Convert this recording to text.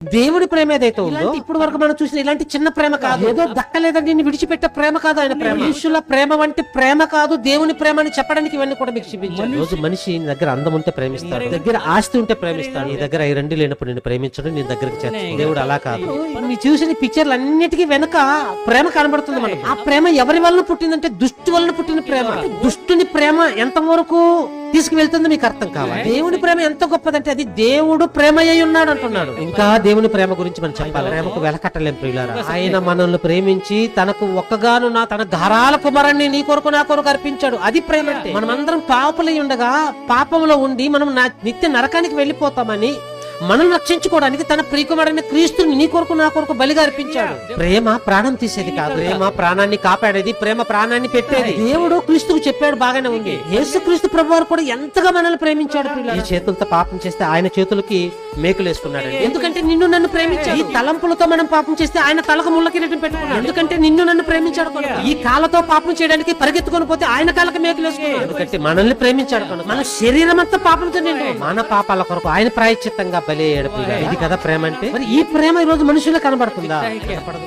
దేవుడి ప్రేమ ఏదైతే ఉందో ఇప్పుడు వరకు మనం చూసిన ఇలాంటి చిన్న ప్రేమ కాదు, ఏదో దక్కలేదని నిన్ను విడిచిపెట్టే ప్రేమ కాదు ఆయన ప్రేమ. మనుషుల ప్రేమ వంటి ప్రేమ కాదు, దేవుని ప్రేమ అని చెప్పడానికి ఇవన్నీ కూడా మీకు చూపించాను. రోజు మనిషి నీ దగ్గర అందం ఉంటే ప్రేమిస్తాడు, నీ దగ్గర ఆస్తి ఉంటే ప్రేమిస్తాడు, నీ దగ్గర ఈ రెండు లేనప్పుడు నిన్ను ప్రేమించడం నీ దగ్గరికి చేర్చుకోడు. దేవుడు అలా కాదు. నీ చూసిన పిక్చర్లు అన్నిటికీ వెనక ప్రేమ కనబడుతుంది మనకు. ఆ ప్రేమ ఎవరి వలన పుట్టిందంటే దుష్టు వలన పుట్టిన ప్రేమ. దుష్టుని ప్రేమ ఎంత వరకు తీసుకువెళ్తుందో మీకు అర్థం కావాలి. దేవుని ప్రేమ ఎంత గొప్పదంటే అది దేవుడు ప్రేమ అయి ఉన్నాడు అంటున్నాడు. ఇంకా దేవుని ప్రేమ గురించి మనం చెప్పాలి. ప్రేమకు వెలకట్టలేం ప్రియులారా. ఆయన మనల్ని ప్రేమించి తనకు ఒక్కగాను తన ధారాల కుమారాన్ని నీ కొరకు నా కొరకు అర్పించాడు. అది ప్రేమ అంటే. మనమందరం పాపులై ఉండగా పాపంలో ఉండి మనం నిత్య నరకానికి వెళ్ళిపోతామని మనం రక్షించుకోవడానికి తన ప్రియకుమారుడైన క్రీస్తుని నీ కొరకు నా కొరకు బలిగా అర్పించాడు. ప్రేమ ప్రాణం తీసేది కాదు, ప్రేమ ప్రాణాన్ని కాపాడేది, ప్రేమ ప్రాణాన్ని పెట్టేది. దేవుడు క్రీస్తుకు చెప్పాడు, బాగానే ఉంది. యేసు క్రీస్తు ప్రభువారు కూడా ఎంతగా మనల్ని ప్రేమించాడు. ఈ చేతులతో పాపం చేస్తే ఆయన చేతులకి మేకులు వేసుకున్నాడు. ఎందుకంటే నిన్ను నన్ను ప్రేమించాడు. ఈ తలంపులతో మనం పాపం చేస్తే ఆయన తలకు ముళ్ళ కిరీటం పెట్టుకున్నాడు. ఎందుకంటే నిన్ను నన్ను ప్రేమించాడు. ఈ కాళ్ళతో పాపం చేయడానికి పరిగెత్తుకొని పోతే ఆయన కాళ్ళకి మేకులు వేసుకున్నాడు. ఎందుకంటే మనల్ని ప్రేమించాడు. మన శరీరం అంతా పాపంతో నిండు, మన పాపాల కొరకు ఆయన ప్రాయశ్చిత్తంగా బలి అయ్యాడు. ఇది కదా ప్రేమ అంటే. మరి ఈ ప్రేమ ఈ రోజు మనుషులకు కనబడుతుందా? కనపడదు.